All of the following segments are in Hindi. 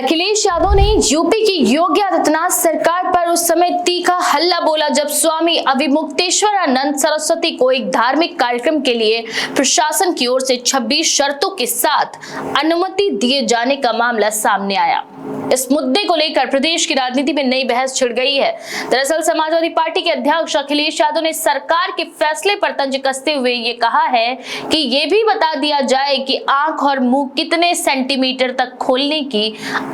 अखिलेश यादव ने यूपी की योगी आदित्यनाथ सरकार पर उस समय तीखा हल्ला बोला जब स्वामी अविमुक्तेश्वरानंद सरस्वती को एक धार्मिक कार्यक्रम के लिए प्रशासन की ओर से 26 शर्तों के साथ अनुमति दिए जाने का मामला सामने आया। इस मुद्दे को लेकर प्रदेश की राजनीति में नई बहस छिड़ गई है। दरअसल समाजवादी पार्टी के अध्यक्ष अखिलेश यादव ने सरकार के फैसले पर तंज कसते हुए ये कहा है कि ये भी बता दिया जाए कि आंख और मुंह कितने सेंटीमीटर तक खोलने की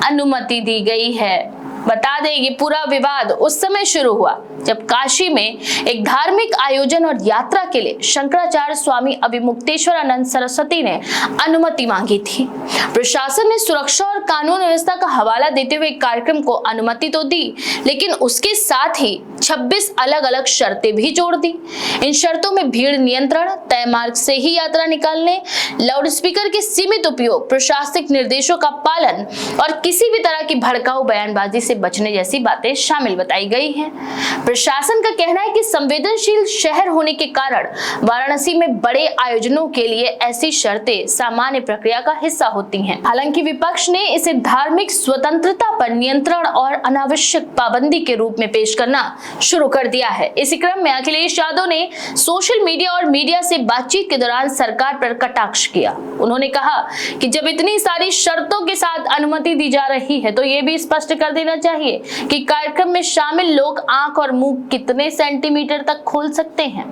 अनुमति दी गई है। बता दें कि पूरा विवाद उस समय शुरू हुआ जब काशी में एक धार्मिक आयोजन और यात्रा के लिए शंकराचार्य स्वामी अविमुक्तेश्वरानंद सरस्वती ने अनुमति मांगी थी। प्रशासन ने सुरक्षा और कानून व्यवस्था का हवाला देते हुए कार्यक्रम को अनुमति तो दी, लेकिन उसके साथ ही 26 अलग अलग शर्तें भी जोड़ दी। इन शर्तों में भीड़ नियंत्रण, तय मार्ग से ही यात्रा निकालने, लाउडस्पीकर के सीमित उपयोग, प्रशासनिक निर्देशों का पालन और किसी भी तरह की भड़काऊ बयानबाजी से बचने जैसी बातें शामिल बताई गई हैं। प्रशासन का कहना है कि संवेदनशील शहर होने के कारण वाराणसी में बड़े आयोजनों के लिए ऐसी शर्तें सामान्य प्रक्रिया का हिस्सा होती हैं। हालांकि विपक्ष ने इसे धार्मिक स्वतंत्रता पर नियंत्रण और अनावश्यक पाबंदी के रूप में पेश करना शुरू कर दिया है। इसी क्रम में अखिलेश यादव ने सोशल मीडिया और मीडिया से बातचीत के दौरान सरकार पर कटाक्ष किया। उन्होंने कहा कि जब इतनी सारी शर्तों के साथ अनुमति दी जा रही है तो ये भी स्पष्ट कर देना चाहिए कि कार्यक्रम में शामिल लोग आंख और मुंह कितने सेंटीमीटर तक खोल सकते हैं।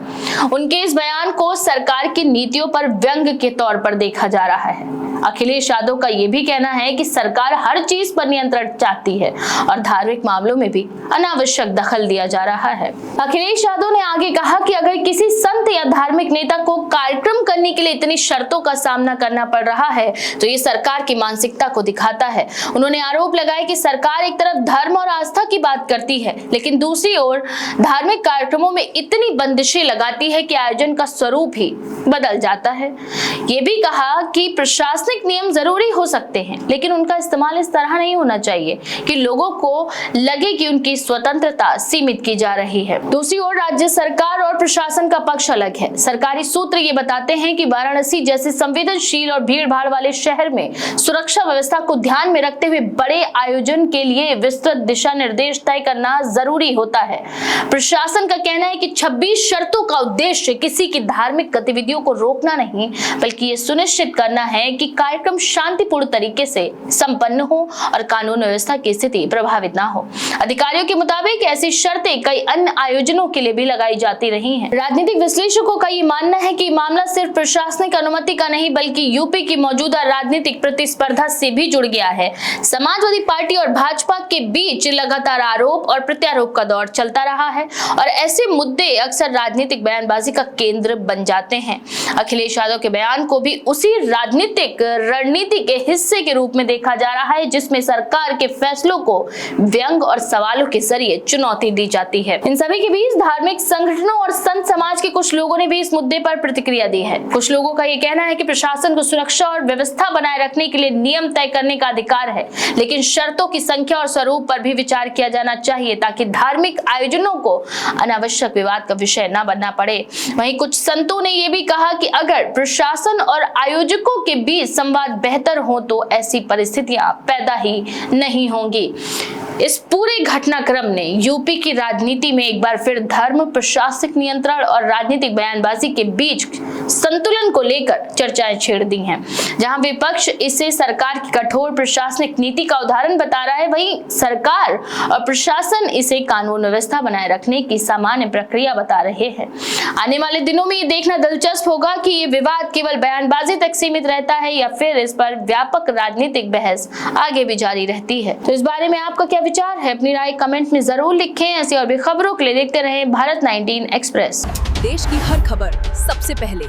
उनके इस बयान को सरकार की नीतियों पर व्यंग के तौर पर देखा जा रहा है। अखिलेश यादव का यह भी कहना है कि सरकार हर चीज पर नियंत्रण चाहती है और धार्मिक मामलों में भी अनावश्यक दखल दिया जा रहा है। अखिलेश यादव ने आगे कहा कि अगर किसी संत या धार्मिक नेता को कार्यक्रम करने के लिए इतनी शर्तों का सामना करना पड़ रहा है तो ये सरकार की मानसिकता को दिखाता है। उन्होंने आरोप लगाया कि सरकार एक तरफ धर्म और आस्था की बात करती है लेकिन दूसरी ओर धार्मिक कार्यक्रमों में इतनी बंदिशें लगाती है कि आयोजन का स्वरूप ही बदल जाता है। ये भी कहा कि प्रशासनिक नियम जरूरी हो सकते हैं लेकिन उनका इस्तेमाल इस तरह नहीं होना चाहिए कि लोगों को लगे कि उनकी स्वतंत्रता सीमित की जा रही है। दूसरी ओर राज्य सरकार और प्रशासन का पक्ष अलग है। सरकारी सूत्र ये बताते हैं कि वाराणसी जैसे संवेदनशील और भीड़ भाड़ वाले शहर में सुरक्षा व्यवस्था को ध्यान में रखते हुए बड़े आयोजन के लिए विस्तृत दिशा निर्देश तय करना जरूरी होता है। प्रशासन का कहना है कि 26 शर्तों का उद्देश्य किसी की धार्मिक गतिविधियों को रोकना नहीं बल्कि ये सुनिश्चित करना है कि कार्यक्रम शांतिपूर्ण तरीके से संपन्न हो और कानून व्यवस्था की स्थिति प्रभावित ना हो। अधिकारियों के मुताबिक ऐसी शर्तें कई अन्य आयोजनों के लिए भी लगाई जाती रही हैं। राजनीतिक विश्लेषकों का ये मानना है कि मामला सिर्फ प्रशासनिक अनुमति का नहीं बल्कि यूपी की मौजूदा राजनीतिक प्रतिस्पर्धा से भी जुड़ गया है। समाजवादी पार्टी और भाजपा के बीच लगातार आरोप और प्रत्यारोप का दौर चलता रहा है और ऐसे मुद्दे अक्सर राजनीतिक बयानबाजी का केंद्र बन जाते हैं। अखिलेश यादव के बयान को भी उसी राजनीतिक रणनीति के हिस्से के रूप में देखा जा रहा है जिसमें सरकार के फैसलों को व्यंग और सवालों के जरिए चुनौती दी जाती है। इन सभी के बीच धार्मिक संगठनों और संत समाज के कुछ लोगों ने भी इस मुद्दे पर प्रतिक्रिया दी है। कुछ लोगों का ये कहना है कि प्रशासन को सुरक्षा और व्यवस्था बनाए रखने के लिए नियम तय करने का अधिकार है लेकिन शर्तों की संख्या और स्वरूप पर भी विचार किया जाना चाहिए ताकि धार्मिक आयोजनों को अनावश्यक विवाद का विषय न बनना पड़े। वहीं कुछ संतों ने यह भी कहा कि अगर प्रशासन और आयोजकों के बीच संवाद बेहतर हो तो ऐसी परिस्थितियां पैदा ही नहीं होंगी। इस पूरे घटनाक्रम ने यूपी की राजनीति में एक बार फिर धर्म, प्रशासनिक नियंत्रण और राजनीतिक बयानबाजी के बीच संतुलन को लेकर चर्चाएं छेड़ दी हैं। जहां विपक्ष इसे सरकार की कठोर प्रशासनिक नीति का उदाहरण बता रहा है, वहीं सरकार और प्रशासन इसे कानून व्यवस्था बनाए रखने की सामान्य प्रक्रिया बता रहे हैं। आने वाले दिनों में ये देखना दिलचस्प होगा कि ये विवाद केवल बयानबाजी तक सीमित रहता है या फिर इस पर व्यापक राजनीतिक बहस आगे भी जारी रहती है। तो इस बारे में आपका क्या विचार है? अपनी राय कमेंट में जरूर लिखें। ऐसी और भी खबरों के लिए देखते रहें भारत 19 एक्सप्रेस। देश की हर खबर सबसे पहले